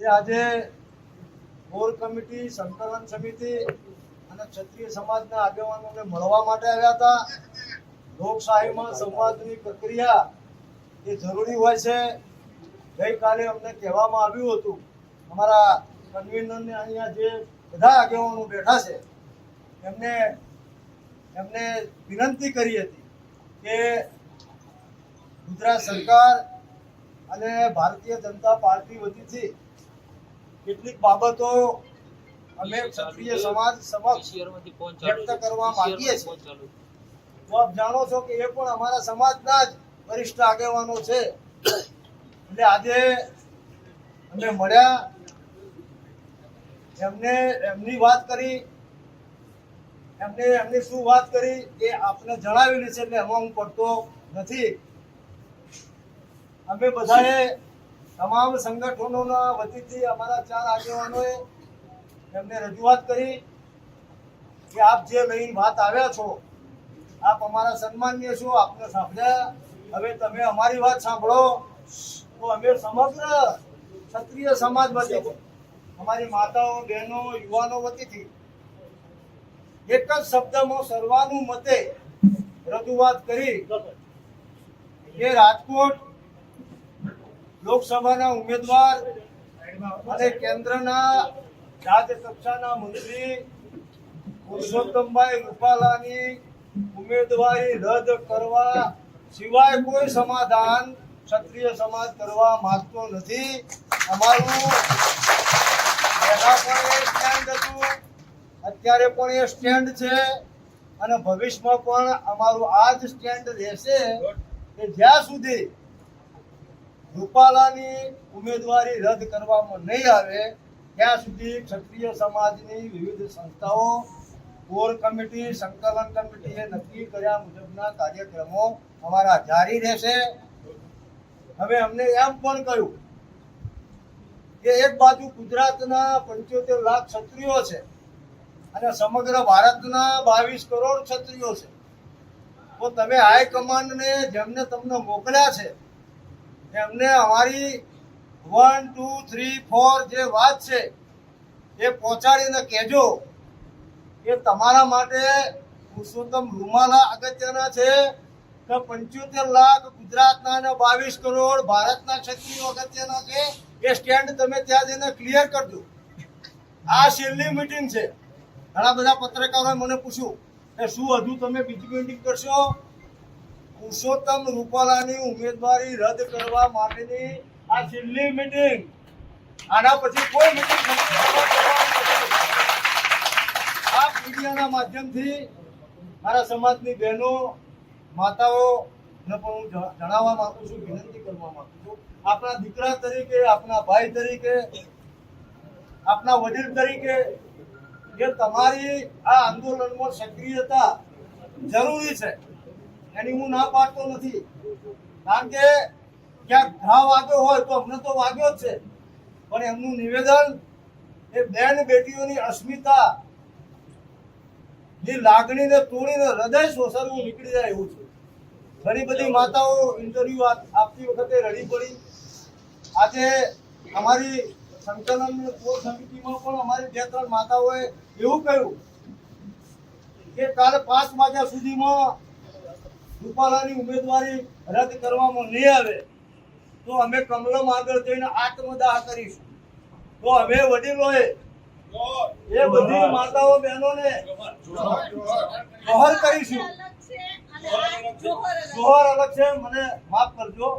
એ આજે core committee, સંકલન સમિતિ અને ક્ષત્રિય સમાજના આગેવાનોને મળવા માટે આવ્યા હતા. લોકશાહીમાં સંવાદની પ્રક્રિયા એ જરૂરી હોય છે. ગઈકાલે અમને કહેવામાં આવ્યું હતું, અમારા કન્વીનરને અહીંયા જે બધા આગેવાનો બેઠા છે એમને વિનંતી કરી હતી કે ગુજરાત સરકાર અને ભારતીય જનતા પાર્ટી વતીથી કેટલીક બાબતો અમે ક્ષત્રિય સમાજ સમક્ષ વ્યક્ત કરવા માંગીએ છીએ. તો આપ જાણો છો કે એ પણ અમારા સમાજના જ વરિષ્ઠ આગેવાનો છે. એટલે આજે અમે મળ્યા, એમની વાત કરી, એમની શું વાત કરી એ આપને જણાવેલી છે, એટલે એમાં હું પડતો નથી. અમે બધાએ તમામ સંગઠનોના વતીથી અમારા 4 આગેવાનોએ એમને રજૂઆત કરી કે આપ જે લઈને વાત આવ્યા છો, આપ અમારા સન્માનીય છો, આપને સાંભળ્યા. હવે તમે અમારી વાત સાંભળો. તો અમે સમગ્ર ક્ષત્રિય સમાજ વતીથી, અમારી માતાઓ, બહેનો, યુવાનો વતીથી એક જ શબ્દમાં સર્વાનુમતે રજૂઆત કરી કે રાજકોટ લોકસભાના ઉમેદવાર અને કેન્દ્રના રાજ્ય કક્ષાના મંત્રી પુરુષોત્તમભાઈ રૂપાલાની ઉમેદવારી રદ કરવા સિવાય કોઈ સમાધાન ક્ષત્રિય સમાજ કરવા માંગતો નથી. અમારું પહેલા પણ એ સ્ટેન્ડ હતું, અત્યારે પણ એ સ્ટેન્ડ છે અને ભવિષ્યમાં પણ અમારું આ જ સ્ટેન્ડ રહેશે કે જ્યાં સુધી રૂપાલાની ઉમેદવારી રદ કરવામાં નહીં આવે ત્યાં સુધી ક્ષત્રિય સમાજની વિવિધ સંસ્થાઓ, કોર કમિટી, સંકલન કમિટીએ નક્કી કર્યા મુજબના કાર્યક્રમો અમારા જારી રહેશે. હવે અમને એમ પણ કહ્યું કે એક બાજુ ગુજરાતના 75 લાખ ક્ષત્રિયો છે અને સમગ્ર ભારતના 22 કરોડ ક્ષત્રિયો છે. તો તમે હાઈકમાન્ડને જેમને તમને મોકલ્યા છે એમને અમારી 1, 2, 3, 4 જે વાત છે એ પહોંચાડીને કહેજો કે તમારા માટે પુરુષોત્તમ રૂપાલા અગત્યના છે કે 75 લાખ ગુજરાતના અને 22 કરોડ ભારતના ક્ષત્રિયો અગત્યના છે. એ સ્ટેન્ડ તમે ત્યાં જઈને ક્લિયર કરજો. આ છેલ્લી મીટિંગ છે. ઘણા બધા પત્રકારોએ મને પૂછ્યું કે શું હજુ તમે બીજી મીટિંગ કરશો? પુરુષોત્તમ રૂપાલાની ઉમેદવારી રદ કરવા માટેની આ છેલ્લી મીટિંગ. આના પછી કોઈ મીટિંગ આ મીડિયાના માધ્યમથી મારા સમાજની બહેનો, માતાઓને પણ હું જણાવવા માંગુ છું, વિનંતી કરવા માંગુ છું. આપણા દીકરા તરીકે, આપણા ભાઈ તરીકે, આપણા વડીલ તરીકે જે તમારી આ આંદોલનમાં સક્રિયતા જરૂરી છે એની હું ના પાડતો નથી. કારણ કે ક્યાંક ઘા વાગ્યો હોય તો અમને તો વાગ્યો જ છે, પણ એમનું નિવેદન એ બેન બેટીઓની અસ્મિતા ની લાગણીને તોડીને હૃદય સોસરવું નીકળી જાય એવું છે. ઘણી બધી માતાઓ ઇન્ટરવ્યુ આપતી વખતે રડી પડી. આજે અમારી સંકલન કોર સમિતિમાં પણ અમારી 2-3 માતાઓએ એવું કહ્યું કે કાલે 5 વાગ્યા સુધીમાં રૂપાલાની ઉમેદવારી રદ કરવામાં નહીં આવે તો અમે કમલમ આગળ જઈને આત્મદાહ કરીશું. તો અમે વડીલોએ એ બધી માતાઓ બહેનોને જોહર કરીશું. જોહર અલગ છે, મને માફ કરજો.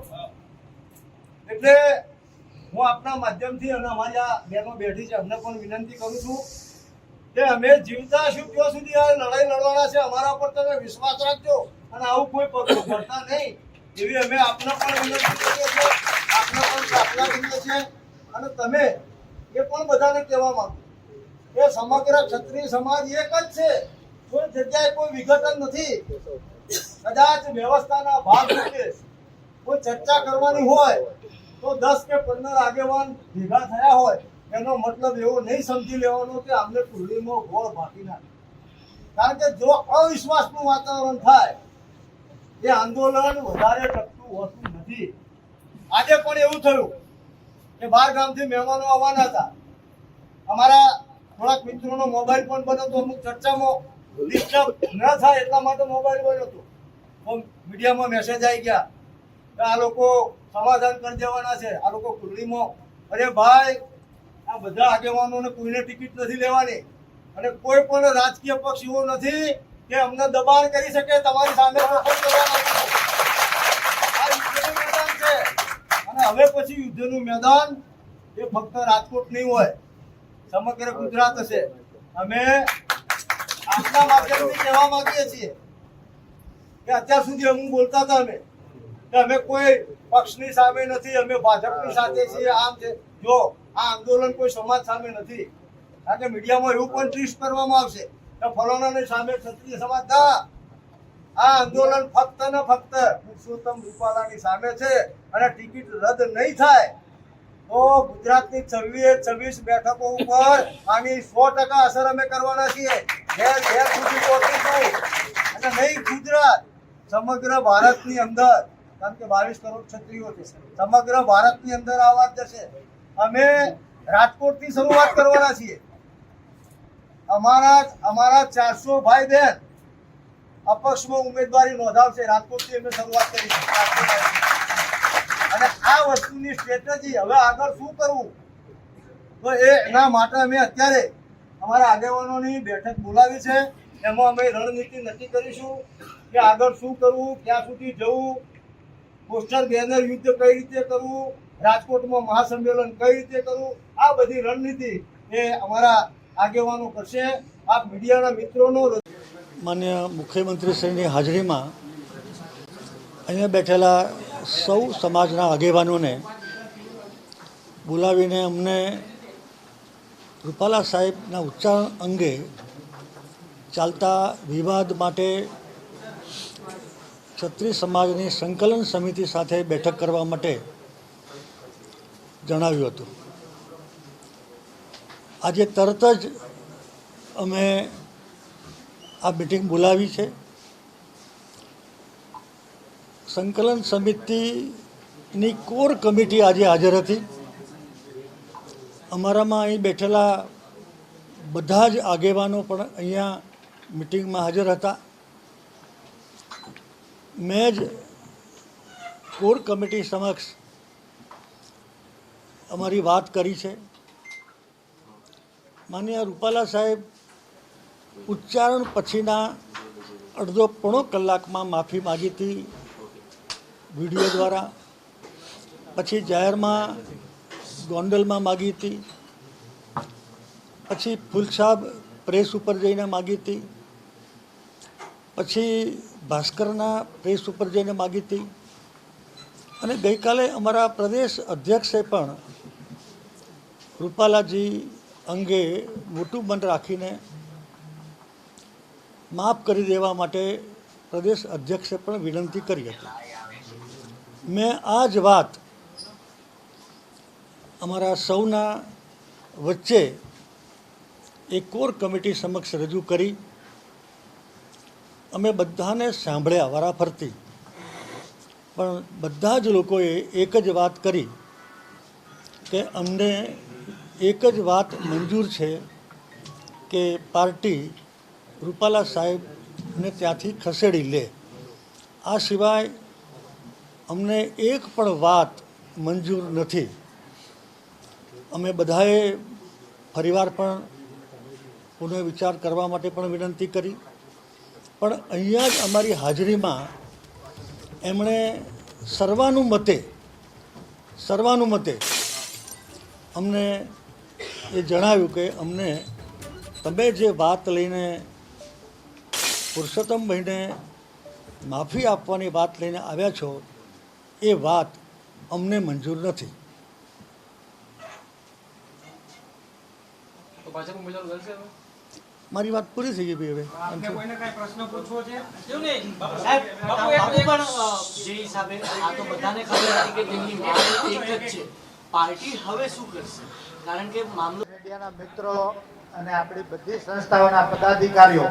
એટલે હું આપના માધ્યમથી અને અમારી આ બહેનો બેઠી છે અમને પણ વિનંતી કરું છું કે અમે જીવતા છું ત્યાં સુધી આ લડાઈ લડવાના છે. અમારા પર તમે વિશ્વાસ રાખજો અને આવું કોઈ પગલું ભરતા નહીં એવી અમે આપને પણ વિનંતી કરીએ છીએ, આપને પણ પ્રાર્થના કરીએ છીએ. અને તમે એ પણ બધાને કહેવા માંગુ એ સમગ્ર ક્ષત્રિય સમાજ એક જ છે. કોઈ જગ્યાએ કોઈ વિઘટન નથી. કદાચ વ્યવસ્થાના ભાગરૂપે કોઈ ચર્ચા કરવાની હોય તો 10 કે 15 આગેવાન ભેગા થયા હોય એનો મતલબ એવો નહીં સમજી લેવાનો કે અમને કુરડીમાં ગોળ ભાગી નાખે. કારણ કે જો અવિશ્વાસનું વાતાવરણ થાય એ આંદોલન વધારે ટકતું હોતું નથી. આજે પણ એવું થયું કે બહાર ગામથી મહેમાનો આવવાના હતા. અમારા થોડાક મિત્રોનો મોબાઈલ પણ બન્યો હતો, અમુક ચર્ચામાં ડિસ્ટર્બ ન થાય એટલા માટે મોબાઈલ બન્યો હતો. તો મીડિયામાં મેસેજ આવી ગયા કે આ લોકો સમાધાન કરી દેવાના છે, આ લોકો કુંડલીમાં. અરે ભાઈ, આ બધા આગેવાનોને કોઈને ટિકિટ નથી લેવાની અને કોઈ પણ રાજકીય પક્ષ એવો નથી કે અમને દબાણ કરી શકે તમારી સામે વોટ કરવા માટે. આ યુદ્ધનું મેદાન છે અને હવે પછી યુદ્ધનું મેદાન એ ફક્ત રાજકોટ નહીં હોય, સમગ્ર ગુજરાત હશે. અમે આપના માધ્યમથી કહેવા માંગીએ છીએ કે અત્યાર સુધી અમે બોલતા હતા કે અમે કોઈ પક્ષની સામે નથી, અમે ભાજપની સાથે છીએ. આમ છે, જો આ આંદોલન કોઈ સમાજ સામે નથી. કારણ કે મીડિયામાં એવું પણ ટ્વીટ કરવામાં આવશે કે ફલાણાની સામે ક્ષત્રિય સમાજ ના. આ આંદોલન ફક્ત ને ફક્ત પુરુષોત્તમ રૂપાલાની સામે છે અને ટિકિટ રદ નહીં થાય તો ગુજરાતની 26 બેઠકો ઉપર આની 100% અસર અમે કરવાના છીએ. ઘેર ઘેર સુધી પહોંચીશું અને નહીં ગુજરાત, સમગ્ર ભારતની અંદર, કારણ કે 22 કરોડ ક્ષત્રિયો છે, સમગ્ર ભારતની અંદર આ વાત જશે. અમે રાજકોટથી શરૂઆત કરવાના છીએ. અમારા 400 ભાઈ બહેન અપક્ષમાં ઉમેદવારી નોંધાવશે. રાજકોટથી અમે શરૂઆત કરીશું. અને આ વસ્તુની સ્ટ્રેટેજી હવે આગળ શું કરવું, તો એના માટે અમે અત્યારે અમારા આગેવાનોની બેઠક બોલાવી છે. એમાં અમે રણનીતિ નક્કી કરીશું કે આગળ શું કરવું, ક્યાં સુધી જવું, પોસ્ટર બેનર યુદ્ધ કઈ રીતે કરવું, રાજકોટમાં મહાસંમેલન કઈ રીતે કરવું. આ બધી રણનીતિ એ અમારા આગેવાનો કરશે. આપ મીડિયાના મિત્રોનો માન્ય મુખ્યમંત્રીશ્રીની હાજરીમાં અહીંયા બેઠેલા સૌ સમાજના આગેવાનોને બોલાવીને અમને રૂપાલા સાહેબના ઉચ્ચારણ અંગે ચાલતા વિવાદ માટે ક્ષત્રિય સમાજની સંકલન સમિતિ સાથે બેઠક કરવા માટે જણાવ્યું હતું. આજે તરત જ અમે આ મિટિંગ બોલાવી છે. સંકલન સમિતિની કોર કમિટી આજે હાજર હતી. અમારામાં અહીં બેઠેલા બધા જ આગેવાનો પણ અહીંયા મિટિંગમાં હાજર હતા. મેં જ કોર કમિટી સમક્ષ અમારી વાત કરી છે. માનનીય રૂપાલા સાહેબ ઉચ્ચારણ પછીના અડધો પોણો કલાકમાં માફી માગી હતી વિડીયો દ્વારા, પછી જાહેરમાં ગોંડલમાં માગી હતી, પછી ફૂલસાબ પ્રેસ ઉપર જઈને માગી હતી, પછી ભાસ્કરના પ્રેસ ઉપર જઈને માગી હતી અને ગઈકાલે અમારા પ્રદેશ અધ્યક્ષે પણ રૂપાલાજી અંગે મોટું મન રાખીને માફ કરી દેવા માટે પ્રદેશ અધ્યક્ષે પણ વિનંતી કરી હતી. મેં આ જ વાત અમારા સૌના વચ્ચે એક કોર કમિટી સમક્ષ રજૂ કરી. અમે બધાને સાંભળ્યા વારાફરતી, પણ બધા જ લોકોએ એક જ વાત કરી કે અમને એક જ વાત મંજૂર છે કે પાર્ટી રૂપાલા સાહેબને ત્યાંથી ખસેડી લે. આ સિવાય અમને એક પણ વાત મંજૂર નથી. અમે બધાએ ફરીવાર પણ પુનઃ વિચાર કરવા માટે પણ વિનંતી કરી, પણ અહીંયા જ અમારી હાજરીમાં એમણે સર્વાનુમતે અમને એ જણાવ્યું કે અમને તમે જે વાત લઈને પુરુષોત્તમભાઈને માફી આપવાની વાત લઈને આવ્યા છો એ વાત અમને મંજૂર નથી. મારી વાત પૂરી થઈ ગઈ ભાઈ. હવે કોઈને કઈ પ્રશ્ન પૂછવો છે? જે હિસાબે આ તો બધાને ખબર હતી કે તેમની માંગ એક જ છે, પાર્ટી હવે શું કરશે? કારણ કે મામલો મીડિયાના મિત્રો અને આપણી બધી સંસ્થાઓના પદાધિકારીઓ,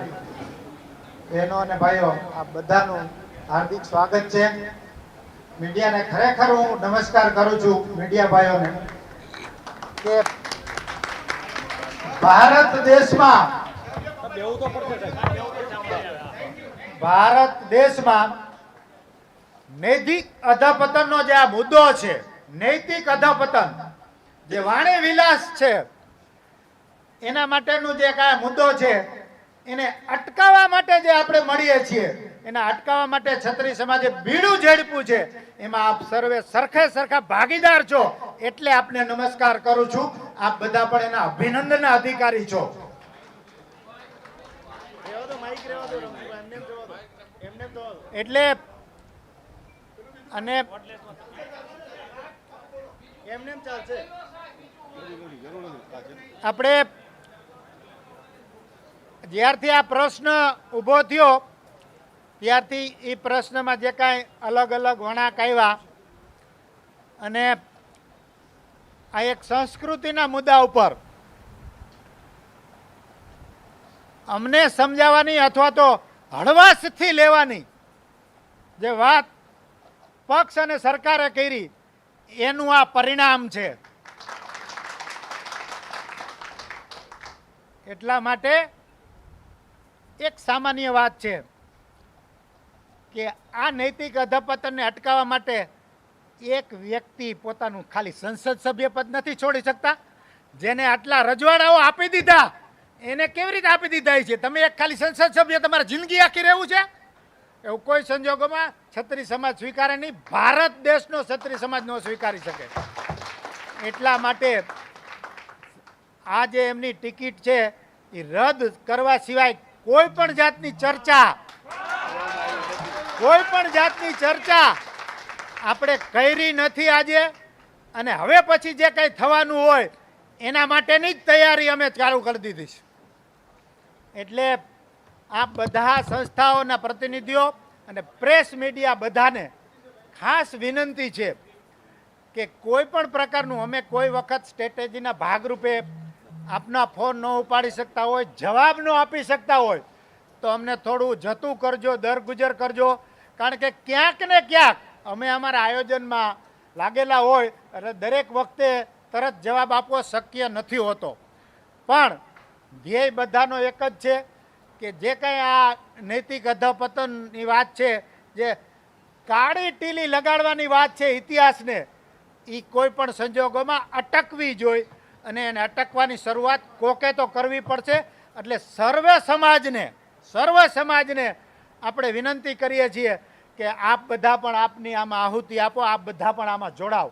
બહેનો અને ભાઈઓ, આ બધાનું હાર્દિક સ્વાગત છે. મીડિયાને ખરેખર હું નમસ્કાર કરું છું મીડિયા ભાઈઓને કે ભારત દેશમાં નૈતિક અધપતનનો જે આ મુદ્દો છે, નૈતિક અધપતન જે વાણી વિલાસ છે, એના માટેનું જે કાંઈ મુદ્દો છે એને અટકાવવા માટે જે આપણે મળીએ છીએ, એના અટકાવવા માટે ક્ષત્રિય સમાજે બીડું ઝડપ્યું છે. એમાં આપ સર્વે સરખે સરખા ભાગીદાર છો, એટલે આપને નમસ્કાર કરું છું. આપ બધા પણ એના અભિનંદનના અધિકારી છો. એટલે અને આપણે જ્યારથી આ પ્રશ્ન ઊભો થયો ત્યારથી એ પ્રશ્નમાં જે કાંઈ અલગ અલગ વળાંક આવ્યા અને આ એક સંસ્કૃતિના મુદ્દા ઉપર અમને સમજાવવાની અથવા તો હળવાશથી લેવાની જે વાત પક્ષ અને સરકારે કરી એનું આ પરિણામ છે. એટલા માટે એક સામાન્ય વાત છે કે આ નૈતિક અધપતનને અટકાવવા માટે એક વ્યક્તિ પોતાનું ખાલી સંસદ સભ્ય પદ નથી છોડી શકતા. જેને આટલા રજવાડાઓ આપી દીધા એને કેવી રીતે આપી દીધા છે? તમે એક ખાલી સંસદ સભ્ય તમારી જિંદગી આખી રહેવું છે? એવું કોઈ સંજોગોમાં ક્ષત્રિય સમાજ સ્વીકારે નહીં. ભારત દેશનો ક્ષત્રિય સમાજ ન સ્વીકારી શકે. એટલા માટે આ જે એમની ટિકિટ છે એ રદ કરવા સિવાય કોઈ પણ જાતની ચર્ચા આપણે કરી નથી આજે. અને હવે પછી જે કંઈ થવાનું હોય એના માટેની જ તૈયારી અમે ચાલુ કરી દીધી છે. એટલે આ બધા સંસ્થાઓના પ્રતિનિધિઓ અને પ્રેસ મીડિયા બધાને ખાસ વિનંતી છે કે કોઈ પણ પ્રકારનું અમે કોઈ વખત સ્ટ્રેટેજીના ભાગરૂપે આપના ફોન ન ઉપાડી શકતા હોય, જવાબ ન આપી શકતા હોય તો અમને થોડું જતું કરજો, દરગુજર કરજો. કારણ કે ક્યાંક ને ક્યાંક અમે અમારા આયોજનમાં લાગેલા હોય એટલે દરેક વખતે તરત જવાબ આપવો શક્ય નથી હોતો. પણ ધ્યેય બધાનો એક જ છે કે જે કંઈ આ નૈતિક અધપતનની વાત છે, જે કાળી ટીલી લગાડવાની વાત છે ઇતિહાસને, એ કોઈ પણ સંજોગોમાં અટકવી જોઈએ. અને એને અટકવાની શરૂઆત કોકે તો કરવી પડશે. એટલે સર્વ સમાજને આપણે વિનંતી કરીએ છીએ કે આપ બધા પણ આપની આમાં આહુતિ આપો, આપ બધા પણ આમાં જોડાવ.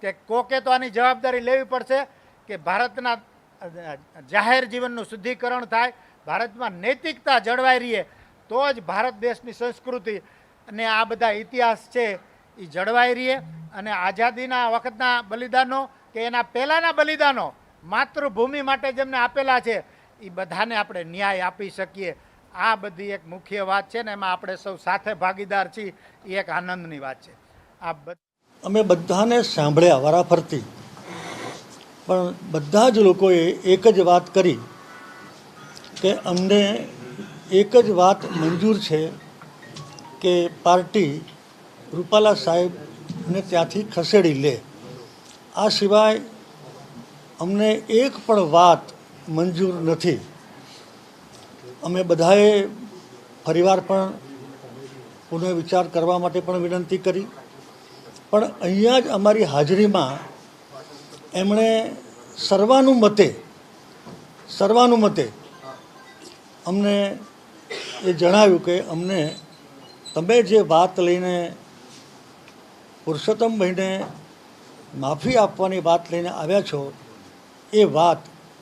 કે કોકે તો આની જવાબદારી લેવી પડશે કે ભારતના જાહેર જીવનનું શુદ્ધિકરણ થાય, ભારતમાં નૈતિકતા જળવાઈ રહે તો જ ભારત દેશની સંસ્કૃતિ અને આ બધા ઇતિહાસ છે એ જળવાઈ રહે. અને આઝાદીના વખતના બલિદાનો કે એના પહેલાંના બલિદાનો માતૃભૂમિ માટે જેમને આપેલા છે એ બધાને આપણે ન્યાય આપી શકીએ. આ બધી એક મુખ્ય વાત છે ને એમાં આપણે સૌ સાથે ભાગીદાર છીએ. એ એક આનંદની વાત છે. અમે બધાને સાંભળ્યા વારાફરતી, પણ બધા જ લોકોએ એક જ વાત કરી કે અમને એક જ વાત મંજૂર છે કે પાર્ટી રૂપાલા સાહેબને ત્યાંથી ખસેડી લે. આ સિવાય અમને એક પણ વાત મંજૂર નથી. અમે બધાએ ફરીવાર પણ પુનઃ વિચાર કરવા માટે પણ વિનંતી કરી. પણ અહીંયા જ અમારી હાજરીમાં એમણે સર્વાનુમતે અમને એ જણાવ્યું કે અમને તમે જે વાત લઈને પુરુષોત્તમભાઈને માફી આપવાની વાત લઈને આવ્યા છો એ વાત